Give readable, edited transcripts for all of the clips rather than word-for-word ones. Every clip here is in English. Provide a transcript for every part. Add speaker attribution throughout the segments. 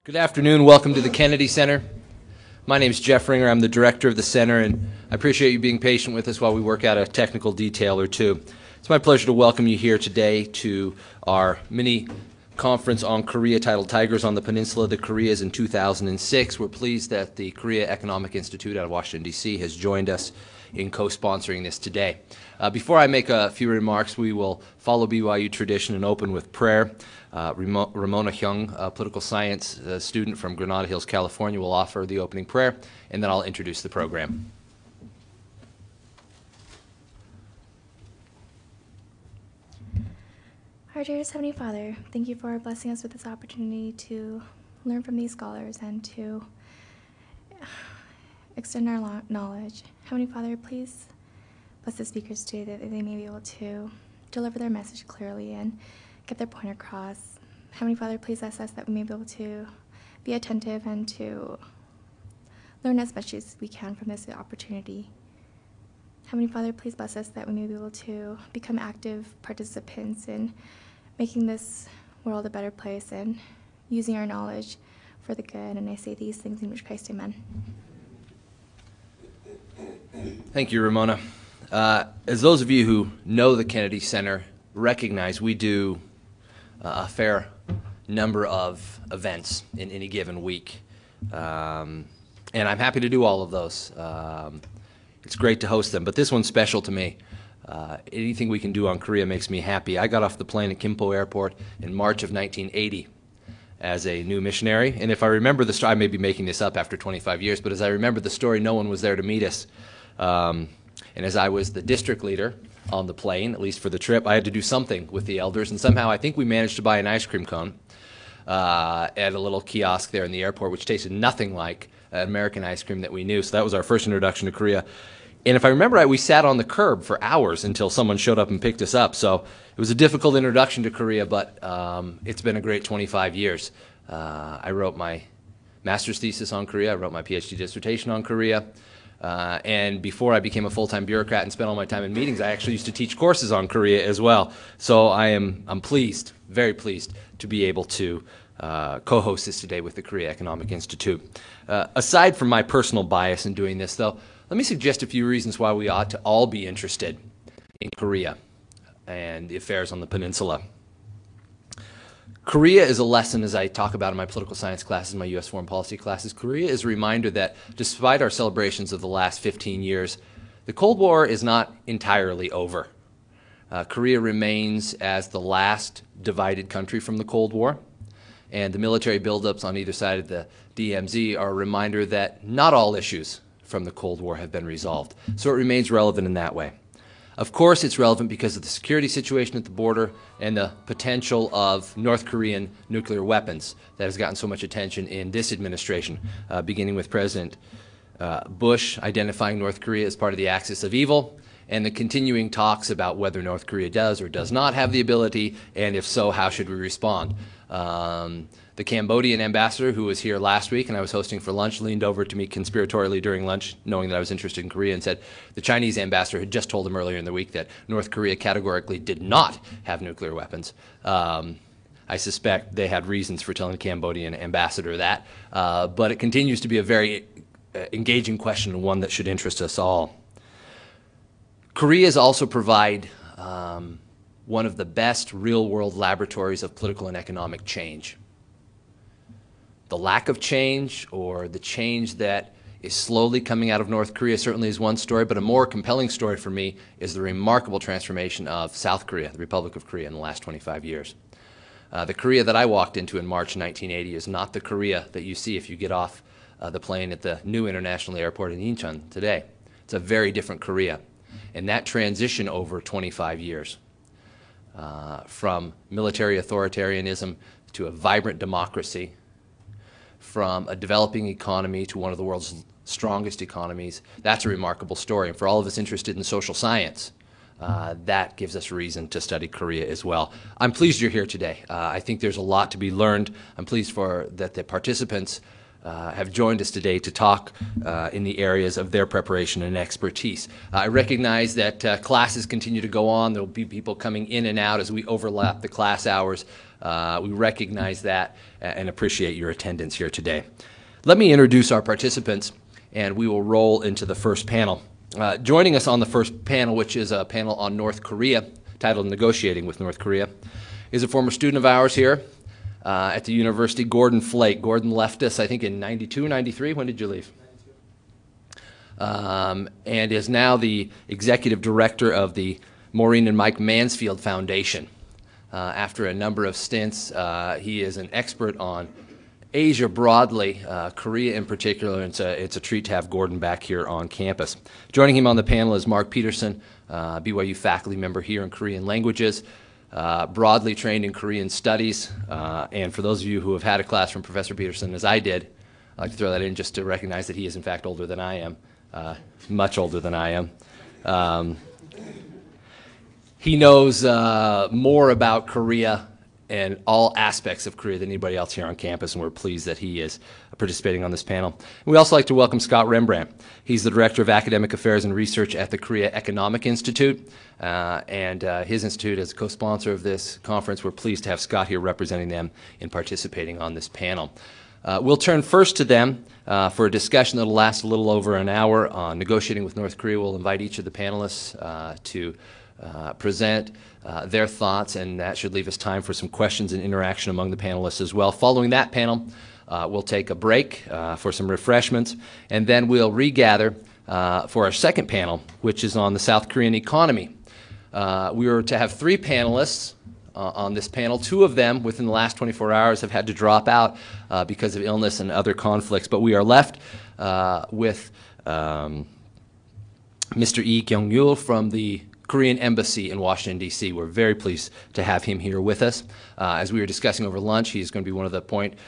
Speaker 1: Good afternoon. Welcome to the Kennedy Center. My name is Jeff Ringer. I'm the director of the center, and I appreciate you being patient with us while we work out a technical detail or two. It's my pleasure to welcome you here today to our mini conference on Korea titled Tigers on the Peninsula, the Koreas in 2006. We're pleased that the Korea Economic Institute out of Washington, D.C. has joined us in co-sponsoring this today. Before I make a few remarks, we will follow BYU tradition and open with prayer. Ramona Hyung, a political science student from Granada Hills, California, will offer the opening prayer, and then I'll introduce the program.
Speaker 2: Our dearest Heavenly Father, thank you for blessing us with this opportunity to learn from these scholars and to extend our knowledge. Heavenly Father, please bless the speakers today that they may be able to deliver their message clearly and get their point across. Heavenly Father, please bless us that we may be able to be attentive and to learn as much as we can from this opportunity. Heavenly Father, please bless us that we may be able to become active participants in making this world a better place and using our knowledge for the good. And I say these things in which Christ, amen.
Speaker 1: Thank you, Ramona. As those of you who know the Kennedy Center recognize, we do a fair number of events in any given week. And I'm happy to do all of those. It's great to host them, but this one's special to me. Anything we can do on Korea makes me happy. I got off the plane at Gimpo Airport in March of 1980 as a new missionary. And if I remember the story, I may be making this up after 25 years, but as I remember the story, no one was there to meet us. And as I was the district leader on the plane, at least for the trip, I had to do something with the elders, and somehow I think we managed to buy an ice cream cone at a little kiosk there in the airport, which tasted nothing like American ice cream that we knew. So that was our first introduction to Korea. And if I remember right, we sat on the curb for hours until someone showed up and picked us up. So it was a difficult introduction to Korea, but it's been a great 25 years. I wrote my master's thesis on Korea. I wrote my PhD dissertation on Korea. And before I became a full-time bureaucrat and spent all my time in meetings, I actually used to teach courses on Korea as well. So I'm pleased, very pleased, to be able to co-host this today with the Korea Economic Institute. Aside from my personal bias in doing this, though, let me suggest a few reasons why we ought to all be interested in Korea and the affairs on the peninsula. Korea is a lesson, as I talk about in my political science classes, my U.S. foreign policy classes. Korea is a reminder that despite our celebrations of the last 15 years, the Cold War is not entirely over. Korea remains as the last divided country from the Cold War, and the military buildups on either side of the DMZ are a reminder that not all issues from the Cold War have been resolved. So it remains relevant in that way. Of course, it's relevant because of the security situation at the border and the potential of North Korean nuclear weapons that has gotten so much attention in this administration, beginning with President Bush identifying North Korea as part of the axis of evil, and the continuing talks about whether North Korea does or does not have the ability, and if so, how should we respond. The Cambodian ambassador, who was here last week and I was hosting for lunch, leaned over to me conspiratorially during lunch, knowing that I was interested in Korea, and said the Chinese ambassador had just told him earlier in the week that North Korea categorically did not have nuclear weapons. I suspect they had reasons for telling the Cambodian ambassador that, but it continues to be a very engaging question and one that should interest us all. Koreas also provide one of the best real-world laboratories of political and economic change. The lack of change, or the change that is slowly coming out of North Korea, certainly is one story, but a more compelling story for me is the remarkable transformation of South Korea, the Republic of Korea, in the last 25 years. The Korea that I walked into in March 1980 is not the Korea that you see if you get off the plane at the new international airport in Incheon today. It's a very different Korea. And that transition over 25 years, from military authoritarianism to a vibrant democracy, from a developing economy to one of the world's strongest economies, that's a remarkable story. And for all of us interested in social science, that gives us reason to study Korea as well. I'm pleased you're here today. I think there's a lot to be learned. I'm pleased that the participants have joined us today to talk in the areas of their preparation and expertise. I recognize that classes continue to go on. There will be people coming in and out as we overlap the class hours. We recognize that and appreciate your attendance here today. Let me introduce our participants, and we will roll into the first panel. Joining us on the first panel, which is a panel on North Korea, titled Negotiating with North Korea, is a former student of ours here at the university, Gordon Flake. Gordon left us, I think, in 92, 93. When did you leave? 92. And is now the executive director of the Maureen and Mike Mansfield Foundation. After a number of stints, he is an expert on Asia broadly, Korea in particular, and it's a treat to have Gordon back here on campus. Joining him on the panel is Mark Peterson, BYU faculty member here in Korean languages, broadly trained in Korean studies, and for those of you who have had a class from Professor Peterson, as I did, I'd like to throw that in just to recognize that he is in fact older than I am, much older than I am. He knows more about Korea and all aspects of Korea than anybody else here on campus, and we're pleased that he is participating on this panel. We also like to welcome Scott Rembrandt. He's the Director of Academic Affairs and Research at the Korea Economic Institute, and his institute is a co-sponsor of this conference. We're pleased to have Scott here representing them in participating on this panel. We'll turn first to them for a discussion that will last a little over an hour on negotiating with North Korea. We'll invite each of the panelists to present their thoughts, and that should leave us time for some questions and interaction among the panelists as well. Following that panel, we'll take a break for some refreshments, and then we'll regather for our second panel, which is on the South Korean economy. We were to have three panelists on this panel. Two of them within the last 24 hours have had to drop out because of illness and other conflicts, but we are left with Mr. Lee Kyung-yul from the Korean Embassy in Washington, D.C. We're very pleased to have him here with us. As we were discussing over lunch, he's going to be one of the point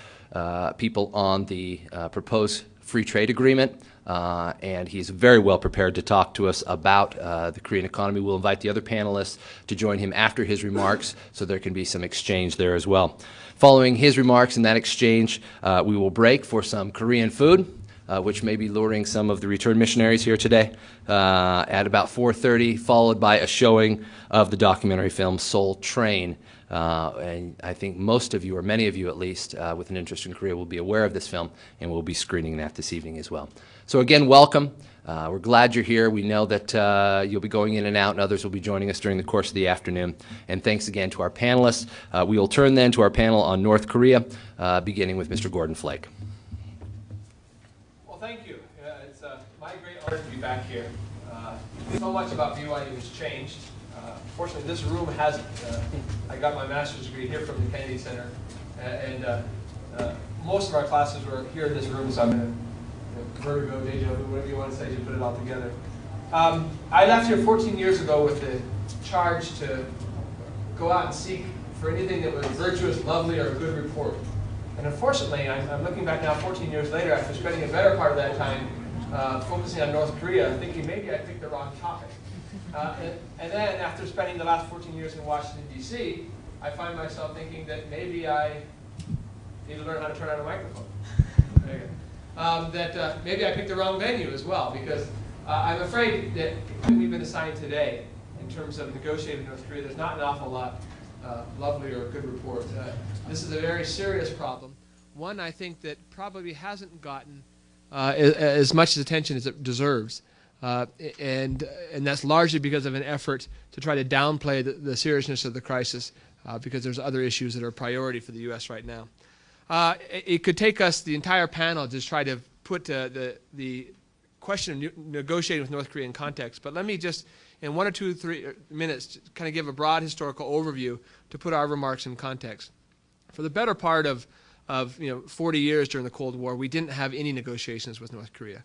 Speaker 1: people on the proposed free trade agreement, and he's very well prepared to talk to us about the Korean economy. We'll invite the other panelists to join him after his remarks so there can be some exchange there as well. Following his remarks and that exchange, we will break for some Korean food, which may be luring some of the return missionaries here today, at about 4:30, followed by a showing of the documentary film Soul Train. And I think most of you, or many of you at least, with an interest in Korea will be aware of this film, and we'll be screening that this evening as well. So again, welcome. We're glad you're here. We know that you'll be going in and out, and others will be joining us during the course of the afternoon. And thanks again to our panelists. We will turn then to our panel on North Korea, beginning with Mr. Gordon Flake.
Speaker 3: Thank you. It's my great honor to be back here. So much about BYU has changed. Fortunately, this room hasn't. I got my master's degree here from the Kennedy Center, and most of our classes were here in this room, so I'm in a vertigo, deja vu, whatever you want to say to put it all together. I left here 14 years ago with the charge to go out and seek for anything that was virtuous, lovely, or a good report. And unfortunately, I'm looking back now 14 years later, after spending a better part of that time focusing on North Korea, thinking maybe I picked the wrong topic. And then after spending the last 14 years in Washington, D.C., I find myself thinking that maybe I need to learn how to turn on a microphone. Maybe I picked the wrong venue as well, because I'm afraid that we've been assigned today in terms of negotiating with North Korea, there's not an awful lot lovely or a good report. This is a very serious problem. One I think that probably hasn't gotten as much attention as it deserves. And that's largely because of an effort to try to downplay the seriousness of the crisis because there's other issues that are a priority for the U.S. right now. It could take us the entire panel to try to put the question of negotiating with North Korea in context. But let me just, in 1 or 2 or 3 minutes, kind of give a broad historical overview to put our remarks in context. For the better part of 40 years during the Cold War, we didn't have any negotiations with North Korea.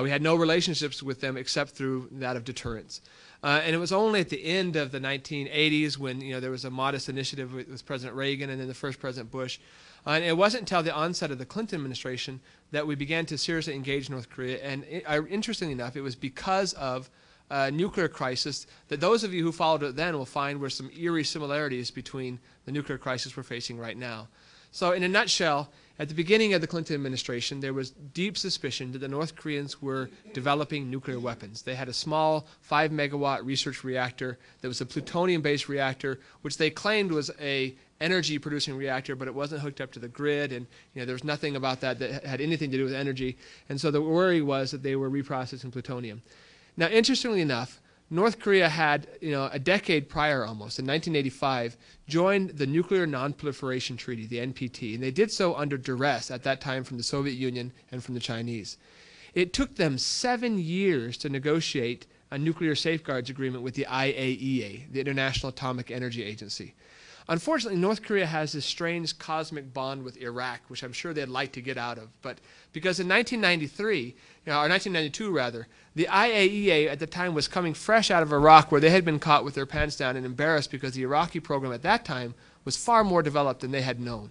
Speaker 3: We had no relationships with them except through that of deterrence. And it was only at the end of the 1980s when there was a modest initiative with President Reagan and then the first President Bush. And it wasn't until the onset of the Clinton administration that we began to seriously engage North Korea. And interestingly enough, it was because of a nuclear crisis that those of you who followed it then will find were some eerie similarities between the nuclear crisis we're facing right now. So in a nutshell, At the beginning of the Clinton administration, there was deep suspicion that the North Koreans were developing nuclear weapons. They had a small 5-megawatt research reactor that was a plutonium-based reactor, which they claimed was a energy-producing reactor, but it wasn't hooked up to the grid, and there was nothing about that that had anything to do with energy. And so the worry was that they were reprocessing plutonium. Now, interestingly enough, North Korea had, a decade prior almost, in 1985, joined the Nuclear Non-Proliferation Treaty, the NPT, and they did so under duress at that time from the Soviet Union and from the Chinese. It took them 7 years to negotiate a nuclear safeguards agreement with the IAEA, the International Atomic Energy Agency. Unfortunately, North Korea has this strange cosmic bond with Iraq, which I'm sure they'd like to get out of. But because in 1993, or 1992 rather, the IAEA at the time was coming fresh out of Iraq, where they had been caught with their pants down and embarrassed because the Iraqi program at that time was far more developed than they had known.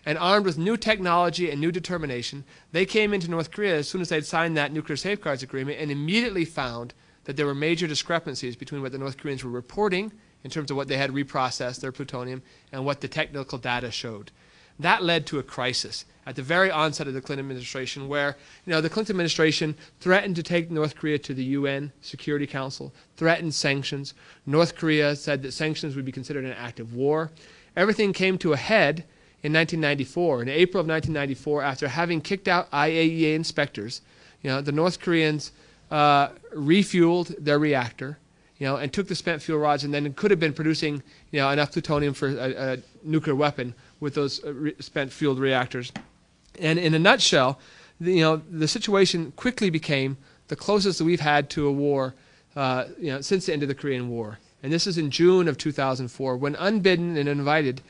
Speaker 3: And armed with new technology and new determination, they came into North Korea as soon as they'd signed that nuclear safeguards agreement and immediately found that there were major discrepancies between what the North Koreans were reporting in terms of what they had reprocessed, their plutonium, and what the technical data showed. That led to a crisis at the very onset of the Clinton administration where, the Clinton administration threatened to take North Korea to the UN Security Council, threatened sanctions. North Korea said that sanctions would be considered an act of war. Everything came to a head in 1994. In April of 1994, after having kicked out IAEA inspectors, the North Koreans refueled their reactor, and took the spent fuel rods, and then could have been producing, enough plutonium for a nuclear weapon with those spent fueled reactors. And in a nutshell, the situation quickly became the closest that we've had to a war, since the end of the Korean War. And this is in June of 2004, when unbidden and uninvited,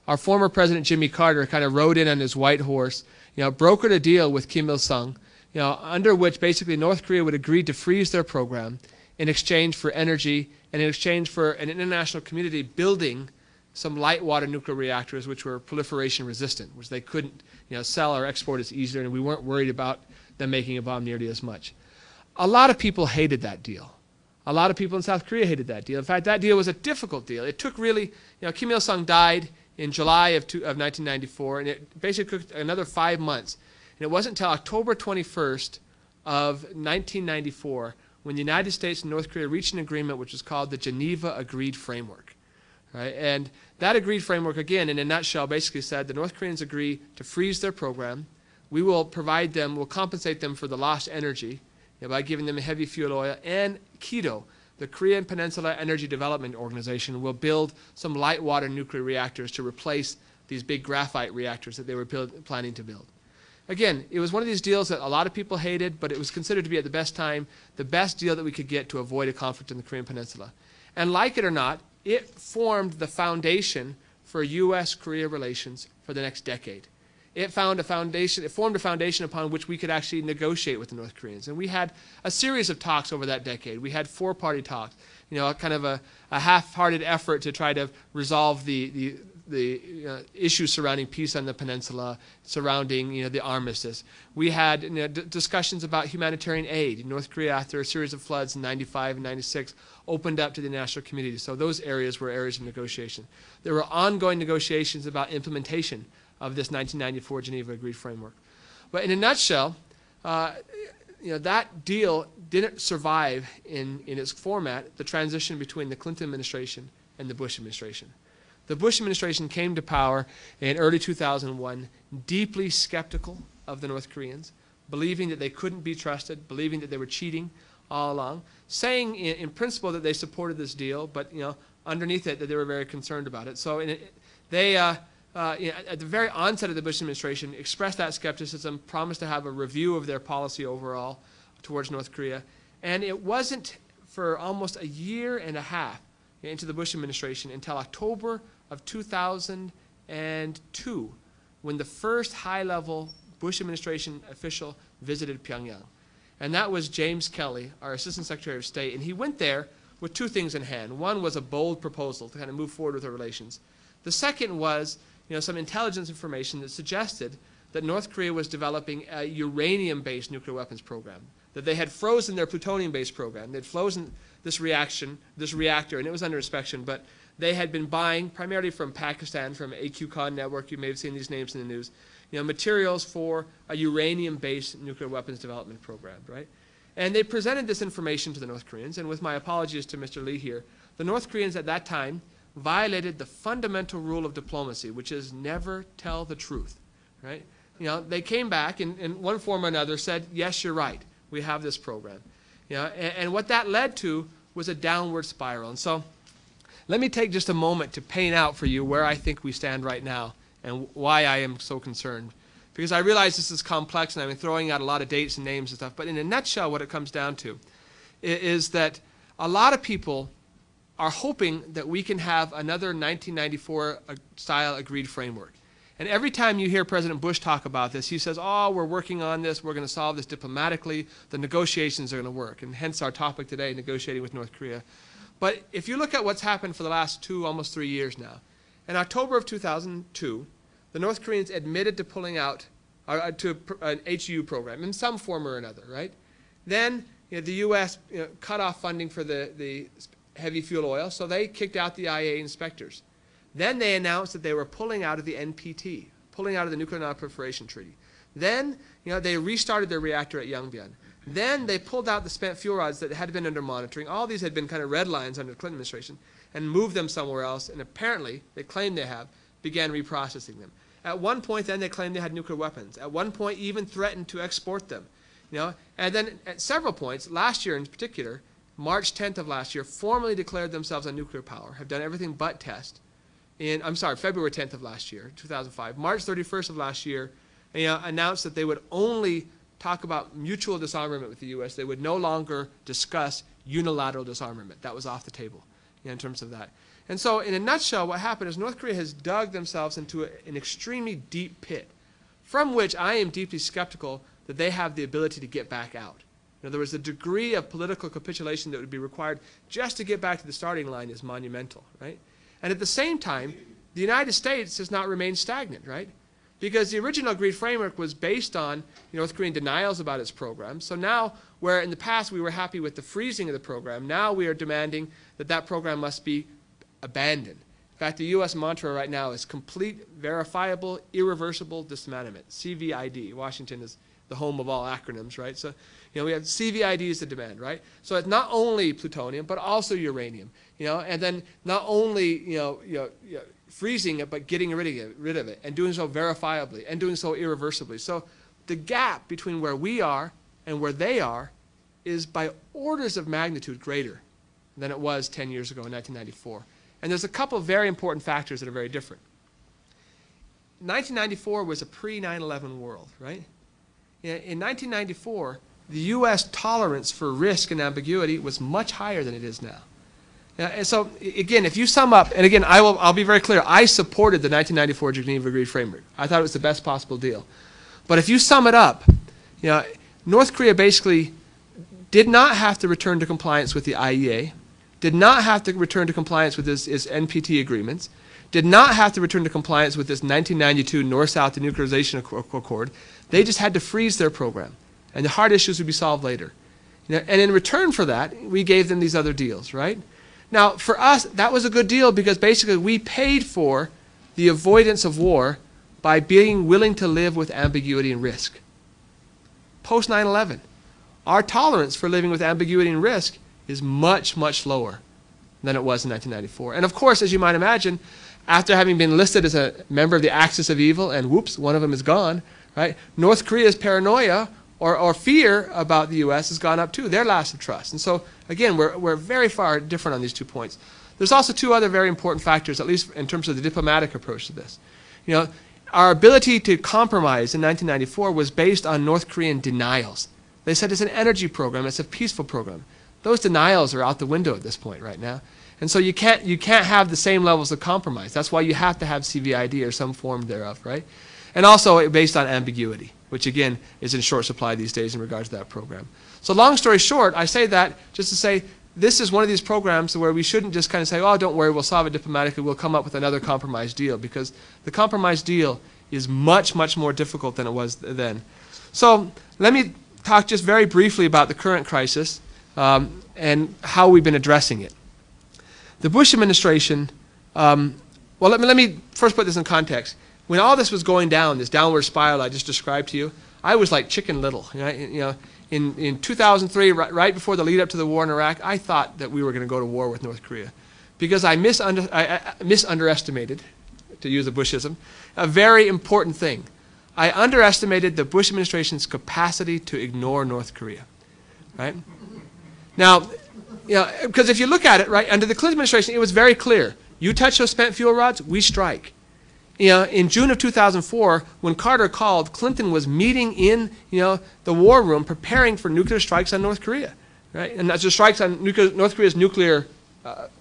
Speaker 3: our former President Jimmy Carter kind of rode in on his white horse, brokered a deal with Kim Il-sung, under which basically North Korea would agree to freeze their program in exchange for energy and in exchange for an international community building some light water nuclear reactors which were proliferation resistant, which they couldn't sell or export as easier, and we weren't worried about them making a bomb nearly as much. A lot of people hated that deal. A lot of people in South Korea hated that deal. In fact, that deal was a difficult deal. It took really, Kim Il-sung died in July of 1994, and it basically took another 5 months. And it wasn't until October 21st of 1994 when the United States and North Korea reached an agreement which was called the Geneva Agreed Framework. Right? And that agreed framework, again, in a nutshell, basically said the North Koreans agree to freeze their program. We will provide them, we'll compensate them for the lost energy by giving them heavy fuel oil. And KEDO, the Korean Peninsula Energy Development Organization, will build some light water nuclear reactors to replace these big graphite reactors that they were planning to build. Again, it was one of these deals that a lot of people hated, but it was considered to be at the best time, the best deal that we could get to avoid a conflict in the Korean Peninsula. And like it or not, it formed the foundation for U.S.-Korea relations for the next decade. It formed a foundation upon which we could actually negotiate with the North Koreans. And we had a series of talks over that decade. We had 4-party talks, kind of a half-hearted effort to try to resolve the issues surrounding peace on the peninsula, surrounding the armistice. We had discussions about humanitarian aid. North Korea, after a series of floods in 95 and 96, opened up to the international community. So those areas were areas of negotiation. There were ongoing negotiations about implementation of this 1994 Geneva Agreed Framework. But in a nutshell, that deal didn't survive in its format, the transition between the Clinton administration and the Bush administration. The Bush administration came to power in early 2001, deeply skeptical of the North Koreans, believing that they couldn't be trusted, believing that they were cheating all along, saying in principle that they supported this deal, but underneath it that they were very concerned about it. So they, at the very onset of the Bush administration, expressed that skepticism, promised to have a review of their policy overall towards North Korea, and it wasn't for almost a year and a half into the Bush administration until October of 2002, when the first high-level Bush administration official visited Pyongyang. And that was James Kelly, our Assistant Secretary of State, and he went there with 2 things in hand. One was a bold proposal to kind of move forward with our relations. The second was some intelligence information that suggested that North Korea was developing a uranium-based nuclear weapons program, that they had frozen their plutonium-based program. They'd frozen this reactor, and it was under inspection, but they had been buying, primarily from Pakistan, from AQCon Network, you may have seen these names in the news, materials for a uranium-based nuclear weapons development program, right? And they presented this information to the North Koreans, and with my apologies to Mr. Lee here, the North Koreans at that time violated the fundamental rule of diplomacy, which is never tell the truth, right? They came back and in one form or another said, yes, you're right, we have this program. And what that led to was a downward spiral. And so let me take just a moment to paint out for you where I think we stand right now and why I am so concerned. Because I realize this is complex and I'm throwing out a lot of dates and names and stuff, but in a nutshell what it comes down to is that a lot of people are hoping that we can have another 1994 style agreed framework. And every time you hear President Bush talk about this, he says, oh, we're working on this, we're going to solve this diplomatically, the negotiations are going to work, and hence our topic today, negotiating with North Korea. But if you look at what's happened for the last almost 3 years now, in October of 2002, the North Koreans admitted to pulling out to an HU program in some form or another, right? Then the U.S. Cut off funding for the heavy fuel oil, so they kicked out the IAEA inspectors. Then they announced that they were pulling out of the NPT, pulling out of the Nuclear Non-Proliferation Treaty. Then they restarted their reactor at Yongbyon. Then they pulled out the spent fuel rods that had been under monitoring. All these had been kind of red lines under the Clinton administration, and moved them somewhere else, and apparently, they claim they have, began reprocessing them. At one point then they claimed they had nuclear weapons. At one point even threatened to export them. And then at several points, last year in particular, March 10th of last year, formally declared themselves a nuclear power, have done everything but test. February 10th of last year, 2005. March 31st of last year, announced that they would only talk about mutual disarmament with the U.S. They would no longer discuss unilateral disarmament. That was off the table in terms of that. And so in a nutshell, what happened is North Korea has dug themselves into an extremely deep pit from which I am deeply skeptical that they have the ability to get back out. There was a degree of political capitulation that would be required just to get back to the starting line is monumental, right? And at the same time, the United States has not remained stagnant, right? Because the original agreed framework was based on North Korean denials about its program. So now, where in the past we were happy with the freezing of the program, now we are demanding that that program must be abandoned. In fact, the U.S. mantra right now is complete, verifiable, irreversible dismantlement, CVID. Washington is the home of all acronyms, right? So, we have CVID as the demand, right? So it's not only plutonium, but also uranium, and then not only, freezing it, but getting rid of it, and doing so verifiably, and doing so irreversibly. So the gap between where we are and where they are is by orders of magnitude greater than it was 10 years ago in 1994. And there's a couple of very important factors that are very different. 1994 was a pre-9/11 world, right? In 1994, the U.S. tolerance for risk and ambiguity was much higher than it is now. And so, again, if you sum up, and again, I'll be very clear, I supported the 1994 Geneva Agreed Framework. I thought it was the best possible deal. But if you sum it up, North Korea basically did not have to return to compliance with the IAEA, did not have to return to compliance with its NPT agreements, did not have to return to compliance with this 1992 North-South Denuclearization Accord. They just had to freeze their program, and the hard issues would be solved later. And in return for that, we gave them these other deals, right? Now, for us, that was a good deal because basically we paid for the avoidance of war by being willing to live with ambiguity and risk. Post 9/11, our tolerance for living with ambiguity and risk is much, much lower than it was in 1994. And of course, as you might imagine, after having been listed as a member of the axis of evil, and whoops, one of them is gone, right? North Korea's paranoia or fear about the U.S. has gone up too, their loss of trust. And so, again, we're very far different on these 2 points. There's also 2 other very important factors, at least in terms of the diplomatic approach to this. Our ability to compromise in 1994 was based on North Korean denials. They said it's an energy program, it's a peaceful program. Those denials are out the window at this point right now. And so you can't have the same levels of compromise. That's why you have to have CVID or some form thereof, right? And also based on ambiguity, which again is in short supply these days in regards to that program. So long story short, I say that just to say this is one of these programs where we shouldn't just kind of say, oh, don't worry, we'll solve it diplomatically, we'll come up with another compromise deal, because the compromise deal is much, much more difficult than it was then. So let me talk just very briefly about the current crisis and how we've been addressing it. The Bush administration, well, let me first put this in context. when all this was going down, this downward spiral I just described to you, I was like Chicken Little. In 2003, right before the lead up to the war in Iraq, I thought that we were going to go to war with North Korea because I misunderestimated, to use a Bushism, a very important thing. I underestimated the Bush administration's capacity to ignore North Korea, right? Now, because if you look at it, right, under the Clinton administration, it was very clear. You touch those spent fuel rods, we strike. In June of 2004, when Carter called, Clinton was meeting in, the war room preparing for nuclear strikes on North Korea, right? And that's just strikes on North Korea's nuclear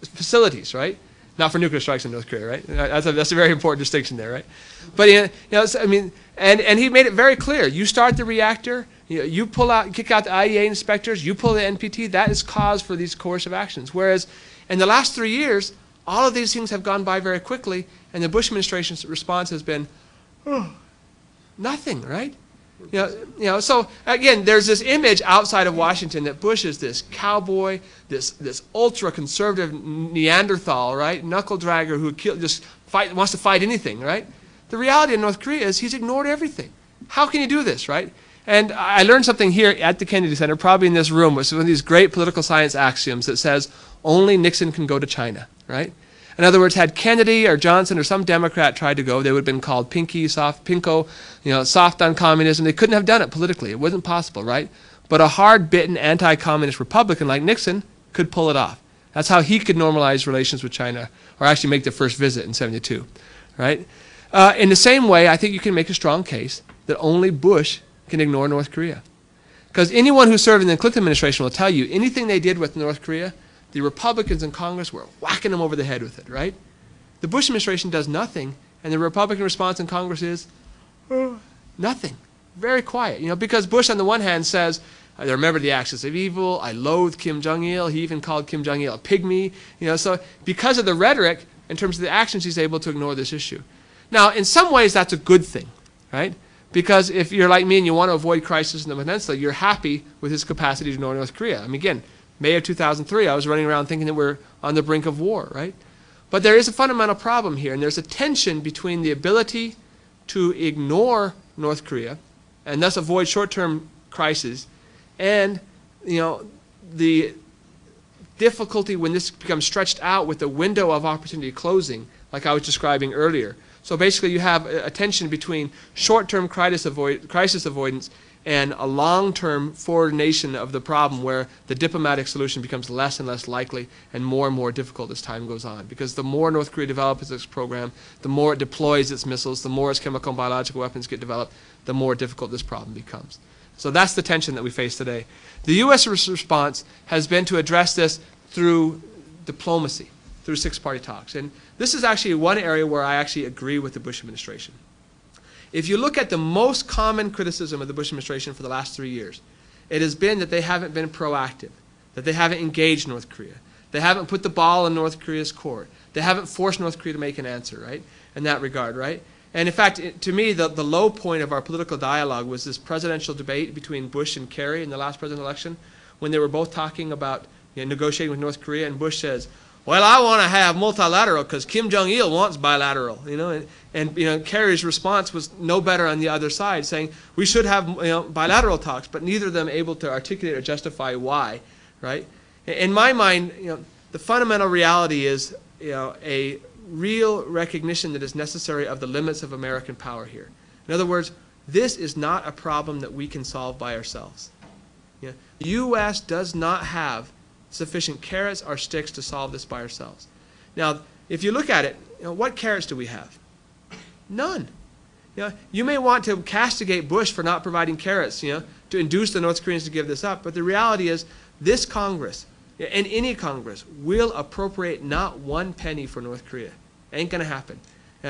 Speaker 3: facilities, right? Not for nuclear strikes in North Korea, right? That's a very important distinction there, right? But and he made it very clear. You start the reactor, you kick out the IEA inspectors, you pull the NPT. That is cause for these coercive actions. Whereas in the last 3 years, all of these things have gone by very quickly, and the Bush administration's response has been, nothing, right? So again, there's this image outside of Washington that Bush is this cowboy, this ultra-conservative Neanderthal, right? Knuckle dragger who wants to fight anything, right? The reality in North Korea is he's ignored everything. How can you do this, right? And I learned something here at the Kennedy Center, probably in this room, which is one of these great political science axioms that says only Nixon can go to China, right? In other words, had Kennedy or Johnson or some Democrat tried to go, they would have been called pinko, soft on communism. They couldn't have done it politically. It wasn't possible, right? But a hard-bitten anti-communist Republican like Nixon could pull it off. That's how he could normalize relations with China, or actually make the first visit in '72, right? In the same way, I think you can make a strong case that only Bush can ignore North Korea. Because anyone who served in the Clinton administration will tell you anything they did with North Korea, the Republicans in Congress were whacking them over the head with it, right? The Bush administration does nothing, and the Republican response in Congress is nothing. Very quiet, because Bush on the one hand says, I remember the axis of evil, I loathe Kim Jong-il, he even called Kim Jong-il a pygmy, so because of the rhetoric, in terms of the actions, he's able to ignore this issue. Now, in some ways, that's a good thing, right? Because if you're like me and you want to avoid crisis in the peninsula, you're happy with his capacity to ignore North Korea. Again, May of 2003, I was running around thinking that we're on the brink of war, right? But there is a fundamental problem here, and there's a tension between the ability to ignore North Korea and thus avoid short-term crises and, the difficulty when this becomes stretched out with the window of opportunity closing, like I was describing earlier. So basically you have a tension between short-term crisis avoidance and a long-term forwardation of the problem where the diplomatic solution becomes less and less likely and more difficult as time goes on. Because the more North Korea develops its program, the more it deploys its missiles, the more its chemical and biological weapons get developed, the more difficult this problem becomes. So that's the tension that we face today. The U.S. response has been to address this through diplomacy, through six-party talks. And this is actually one area where I actually agree with the Bush administration. If you look at the most common criticism of the Bush administration for the last 3 years, it has been that they haven't been proactive, that they haven't engaged North Korea, they haven't put the ball in North Korea's court, they haven't forced North Korea to make an answer, right, in that regard, right? And in fact, to me, the low point of our political dialogue was this presidential debate between Bush and Kerry in the last presidential election, when they were both talking about negotiating with North Korea, and Bush says, well, I want to have multilateral because Kim Jong-il wants bilateral, and Kerry's response was no better on the other side, saying we should have bilateral talks, but neither of them able to articulate or justify why, right? In my mind, the fundamental reality is a real recognition that is necessary of the limits of American power here. In other words, this is not a problem that we can solve by ourselves. The U.S. does not have sufficient carrots or sticks to solve this by ourselves. Now, if you look at it, what carrots do we have? None. You may want to castigate Bush for not providing carrots, to induce the North Koreans to give this up, but the reality is this Congress, and any Congress, will appropriate not one penny for North Korea. Ain't going to happen.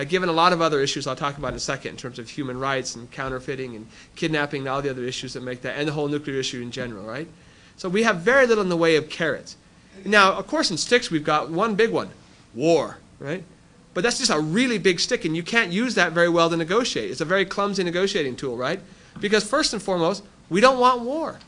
Speaker 3: Given a lot of other issues I'll talk about in a second in terms of human rights and counterfeiting and kidnapping and all the other issues that make that, and the whole nuclear issue in general, right? So we have very little in the way of carrots. Now, of course, in sticks, we've got one big one, war, right? But that's just a really big stick, and you can't use that very well to negotiate. It's a very clumsy negotiating tool, right? Because first and foremost, we don't want war.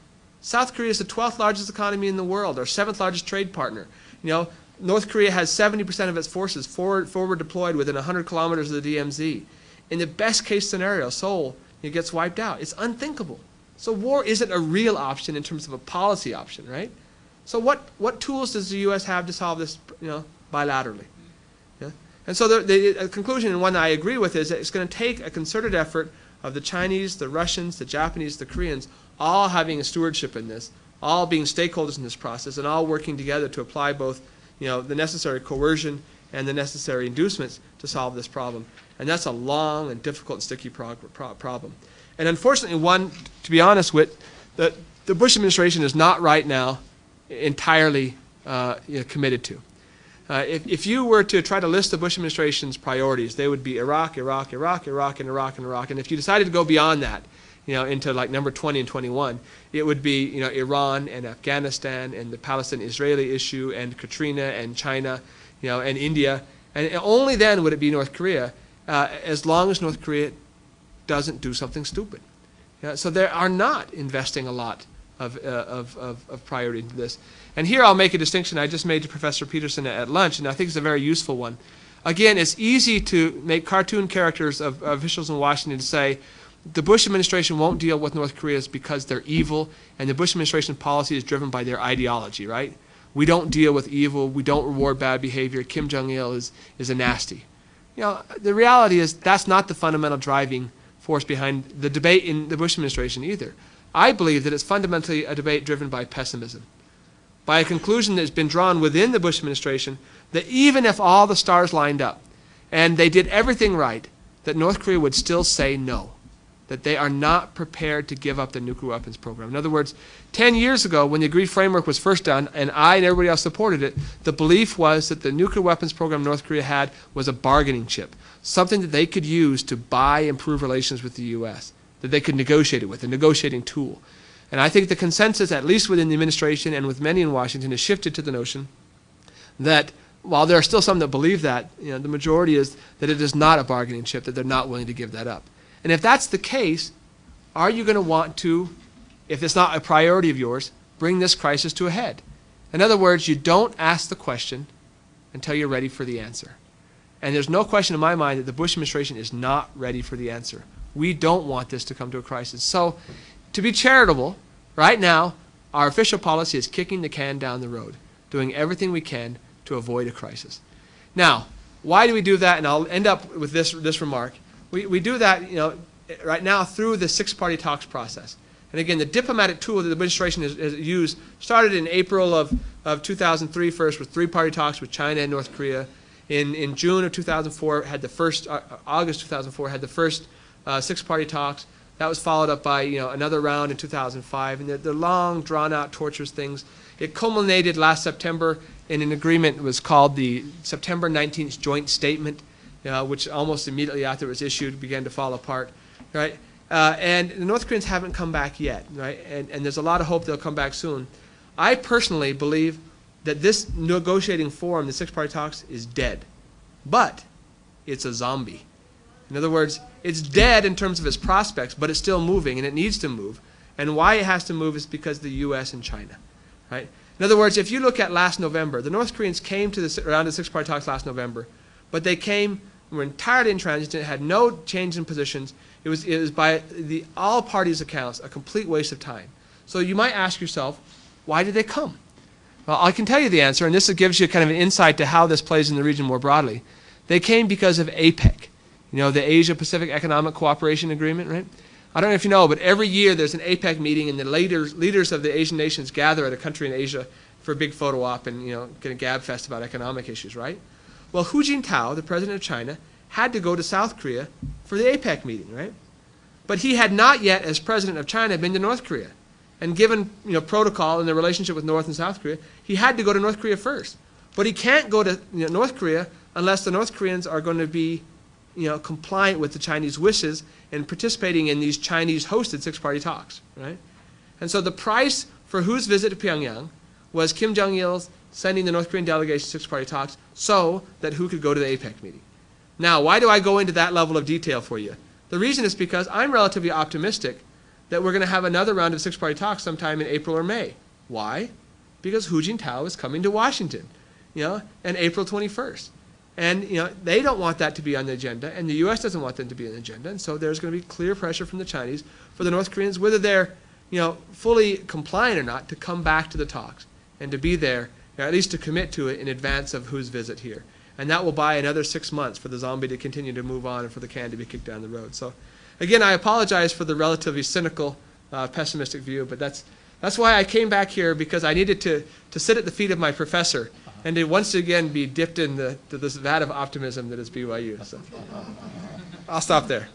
Speaker 3: South Korea is the 12th largest economy in the world, our 7th largest trade partner. North Korea has 70% of its forces forward deployed within 100 kilometers of the DMZ. in the best case scenario, Seoul gets wiped out. It's unthinkable. So war isn't a real option in terms of a policy option, right? So what tools does the U.S. have to solve this, bilaterally? Yeah? And so the conclusion, and one that I agree with, is that it's going to take a concerted effort of the Chinese, the Russians, the Japanese, the Koreans, all having a stewardship in this, all being stakeholders in this process, and all working together to apply both, the necessary coercion and the necessary inducements to solve this problem. And that's a long and difficult and sticky problem. And unfortunately, one, to be honest with, the Bush administration is not right now entirely committed to. If you were to try to list the Bush administration's priorities, they would be Iraq, Iraq, Iraq, Iraq, and Iraq, and Iraq. And if you decided to go beyond that, into like number 20 and 21, it would be, Iran and Afghanistan and the Palestine-Israeli issue and Katrina and China, and India. And only then would it be North Korea, as long as North Korea doesn't do something stupid. So they are not investing a lot of priority into this. And here I'll make a distinction I just made to Professor Peterson at lunch, and I think it's a very useful one. Again, it's easy to make cartoon characters of officials in Washington to say, the Bush administration won't deal with North Korea because they're evil, and the Bush administration policy is driven by their ideology, right? We don't deal with evil, we don't reward bad behavior, Kim Jong-il is a nasty. The reality is that's not the fundamental driving force behind the debate in the Bush administration either. I believe that it's fundamentally a debate driven by pessimism, by a conclusion that has been drawn within the Bush administration that even if all the stars lined up and they did everything right, that North Korea would still say no, that they are not prepared to give up the nuclear weapons program. In other words, 10 years ago when the agreed framework was first done, and I and everybody else supported it, the belief was that the nuclear weapons program North Korea had was a bargaining chip, something that they could use to buy improved relations with the U.S., that they could negotiate it with, a negotiating tool. And I think the consensus, at least within the administration and with many in Washington, has shifted to the notion that while there are still some that believe that, the majority is that it is not a bargaining chip, that they're not willing to give that up. And if that's the case, are you going to want to, if it's not a priority of yours, bring this crisis to a head? In other words, you don't ask the question until you're ready for the answer. And there's no question in my mind that the Bush administration is not ready for the answer. We don't want this to come to a crisis. So, to be charitable, right now, our official policy is kicking the can down the road, doing everything we can to avoid a crisis. Now, why do we do that? And I'll end up with this remark. We do that, right now through the six-party talks process. And again, the diplomatic tool that the administration has used started in April of 2003 first with three-party talks with China and North Korea. In June of 2004, had the first, August 2004, had the first six-party talks. That was followed up by another round in 2005. And the long, drawn-out, torturous things. It culminated last September in an agreement that was called the September 19th Joint Statement, which almost immediately after it was issued began to fall apart, right? And the North Koreans haven't come back yet, right? And there's a lot of hope they'll come back soon. I personally believe that this negotiating forum, the six-party talks, is dead. But it's a zombie. In other words, it's dead in terms of its prospects, but it's still moving, and it needs to move. And why it has to move is because of the U.S. and China, right? In other words, if you look at last November, the North Koreans came to around the six-party talks last November, but they were entirely intransigent, had no change in positions. It was by all parties' accounts a complete waste of time. So you might ask yourself, why did they come? Well, I can tell you the answer, and this gives you kind of an insight to how this plays in the region more broadly. They came because of APEC, the Asia-Pacific Economic Cooperation Agreement, right? I don't know if you know, but every year there's an APEC meeting, and the leaders of the Asian nations gather at a country in Asia for a big photo op and get a gab fest about economic issues, right? Well, Hu Jintao, the president of China, had to go to South Korea for the APEC meeting, right? But he had not yet, as president of China, been to North Korea. And given protocol in the relationship with North and South Korea, he had to go to North Korea first. But he can't go to North Korea unless the North Koreans are going to be compliant with the Chinese wishes and participating in these Chinese-hosted six-party talks, right? And so the price for Hu's visit to Pyongyang was Kim Jong-il's sending the North Korean delegation to six-party talks so that Hu could go to the APEC meeting. Now, why do I go into that level of detail for you? The reason is because I'm relatively optimistic that we're going to have another round of six-party talks sometime in April or May. Why? Because Hu Jintao is coming to Washington, and April 21st. And they don't want that to be on the agenda, and the U.S. doesn't want them to be on the agenda. And so there's going to be clear pressure from the Chinese for the North Koreans, whether they're fully compliant or not, to come back to the talks and to be there, or at least to commit to it in advance of Hu's visit here. And that will buy another 6 months for the zombie to continue to move on and for the can to be kicked down the road. So, again, I apologize for the relatively cynical, pessimistic view, but that's why I came back here, because I needed to sit at the feet of my professor and to once again be dipped in this vat of optimism that is BYU. So I'll stop there.